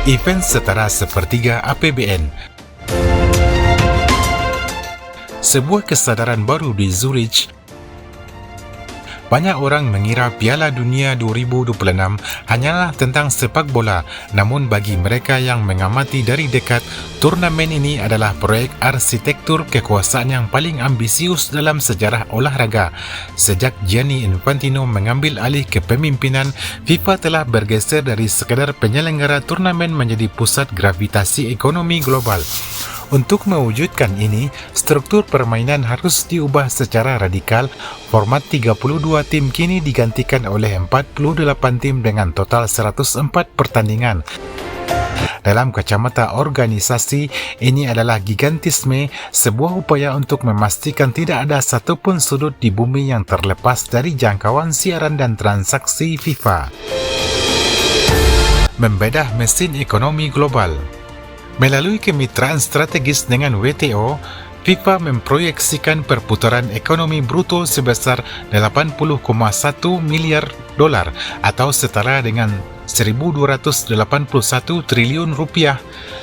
Event setara sepertiga APBN. Sebuah kesadaran baru di Zurich. Banyak orang mengira Piala Dunia 2026 hanyalah tentang sepak bola, namun bagi mereka yang mengamati dari dekat, turnamen ini adalah proyek arsitektur kekuasaan yang paling ambisius dalam sejarah olahraga. Sejak Gianni Infantino mengambil alih kepemimpinan, FIFA telah bergeser dari sekadar penyelenggara turnamen menjadi pusat gravitasi ekonomi global. Untuk mewujudkan ini, struktur permainan harus diubah secara radikal. Format 32 tim kini digantikan oleh 48 tim dengan total 104 pertandingan. Dalam kacamata organisasi, ini adalah gigantisme, sebuah upaya untuk memastikan tidak ada satupun sudut di bumi yang terlepas dari jangkauan siaran dan transaksi FIFA. Membedah mesin ekonomi global. Melalui kemitraan strategis dengan WTO, FIFA memproyeksikan perputaran ekonomi bruto sebesar 80,1 miliar dolar atau setara dengan 1.281 triliun rupiah.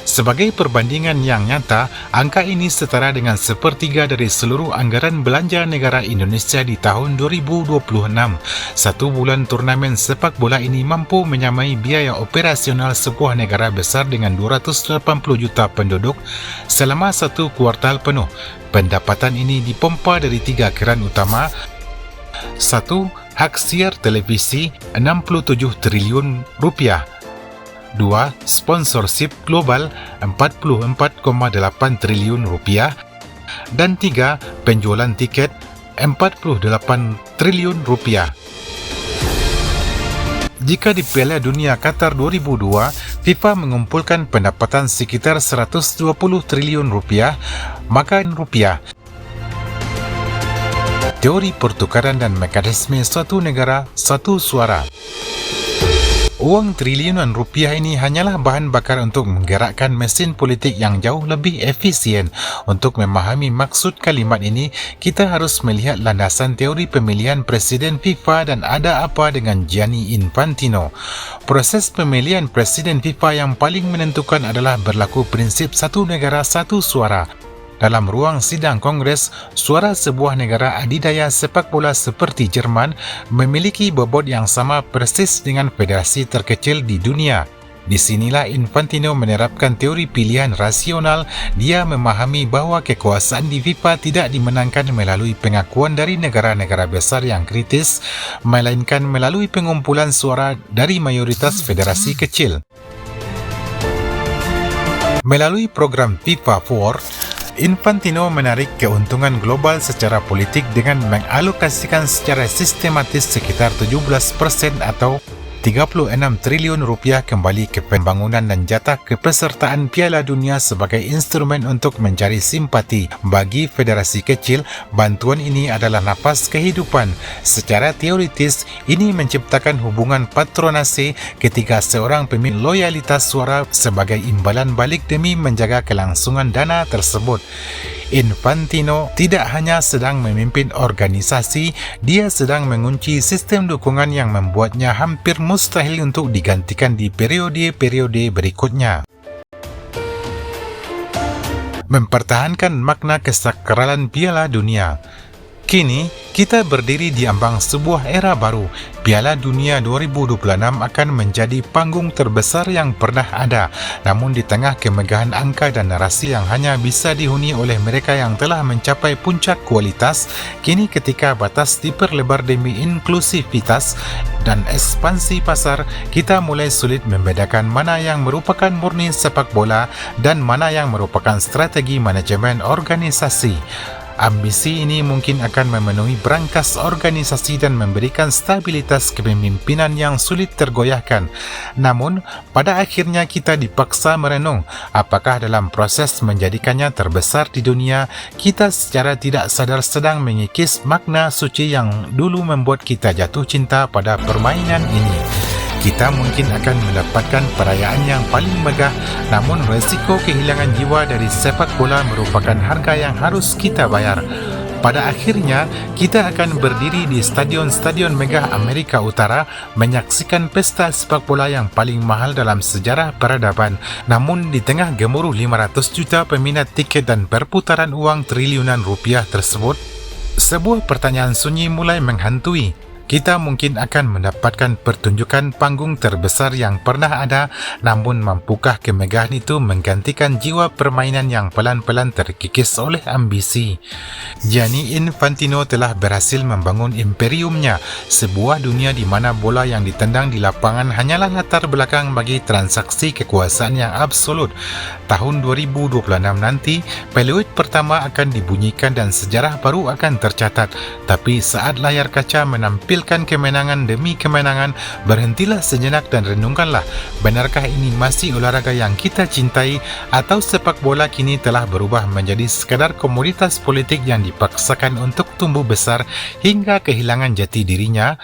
Sebagai perbandingan yang nyata, angka ini setara dengan sepertiga dari seluruh anggaran belanja negara Indonesia di tahun 2026. Satu bulan turnamen sepak bola ini mampu menyamai biaya operasional sebuah negara besar dengan 280 juta penduduk selama satu kuartal penuh. Pendapatan ini dipompa dari tiga keran utama. 1. Hak siar televisi 67 triliun rupiah. 2. Sponsorship global 44,8 triliun rupiah. Dan 3. Penjualan tiket 48 triliun rupiah. Jika di Piala Dunia Qatar 2002, FIFA mengumpulkan pendapatan sekitar 120 triliun rupiah, maka rupiah teori pertukaran dan mekanisme suatu negara, satu suara. Uang triliunan rupiah ini hanyalah bahan bakar untuk menggerakkan mesin politik yang jauh lebih efisien. Untuk memahami maksud kalimat ini, kita harus melihat landasan teori pemilihan presiden FIFA dan ada apa dengan Gianni Infantino. Proses pemilihan presiden FIFA yang paling menentukan adalah berlaku prinsip satu negara, satu suara. Dalam ruang sidang Kongres, suara sebuah negara adidaya sepak bola seperti Jerman memiliki bobot yang sama persis dengan federasi terkecil di dunia. Di sinilah Infantino menerapkan teori pilihan rasional. Dia memahami bahwa kekuasaan di FIFA tidak dimenangkan melalui pengakuan dari negara-negara besar yang kritis, melainkan melalui pengumpulan suara dari mayoritas federasi kecil. Melalui program FIFA Forward, Infantino menarik keuntungan global secara politik dengan mengalokasikan secara sistematis sekitar 17% atau 36 triliun rupiah kembali ke pembangunan dan jatah kepesertaan Piala Dunia sebagai instrumen untuk mencari simpati. Bagi federasi kecil, bantuan ini adalah napas kehidupan. Secara teoritis, ini menciptakan hubungan patronase ketika seorang pemilik loyalitas suara sebagai imbalan balik demi menjaga kelangsungan dana tersebut. Infantino tidak hanya sedang memimpin organisasi, dia sedang mengunci sistem dukungan yang membuatnya hampir mustahil untuk digantikan di periode-periode berikutnya. Mempertahankan makna kesakralan Piala Dunia. Kini, kita berdiri di ambang sebuah era baru. Piala Dunia 2026 akan menjadi panggung terbesar yang pernah ada. Namun di tengah kemegahan angka dan narasi yang hanya bisa dihuni oleh mereka yang telah mencapai puncak kualitas, kini ketika batas diperlebar demi inklusivitas dan ekspansi pasar, kita mulai sulit membedakan mana yang merupakan murni sepak bola dan mana yang merupakan strategi manajemen organisasi. Ambisi ini mungkin akan memenuhi brankas organisasi dan memberikan stabilitas kepemimpinan yang sulit tergoyahkan. Namun, pada akhirnya kita dipaksa merenung apakah dalam proses menjadikannya terbesar di dunia, kita secara tidak sadar sedang mengikis makna suci yang dulu membuat kita jatuh cinta pada permainan ini. Kita mungkin akan mendapatkan perayaan yang paling megah, namun resiko kehilangan jiwa dari sepak bola merupakan harga yang harus kita bayar. Pada akhirnya, kita akan berdiri di stadion-stadion megah Amerika Utara menyaksikan pesta sepak bola yang paling mahal dalam sejarah peradaban. Namun di tengah gemuruh 500 juta peminat tiket dan perputaran uang triliunan rupiah tersebut, sebuah pertanyaan sunyi mulai menghantui. Kita mungkin akan mendapatkan pertunjukan panggung terbesar yang pernah ada, namun mampukah kemegahan itu menggantikan jiwa permainan yang pelan-pelan terkikis oleh ambisi? Gianni Infantino telah berhasil membangun imperiumnya, sebuah dunia di mana bola yang ditendang di lapangan hanyalah latar belakang bagi transaksi kekuasaan yang absolut. Tahun 2026 nanti, peluit pertama akan dibunyikan dan sejarah baru akan tercatat. Tapi saat layar kaca menampilkan kemenangan demi kemenangan, berhentilah sejenak dan renungkanlah, benarkah ini masih olahraga yang kita cintai, atau sepak bola kini telah berubah menjadi sekadar komoditas politik yang dipaksakan untuk tumbuh besar hingga kehilangan jati dirinya?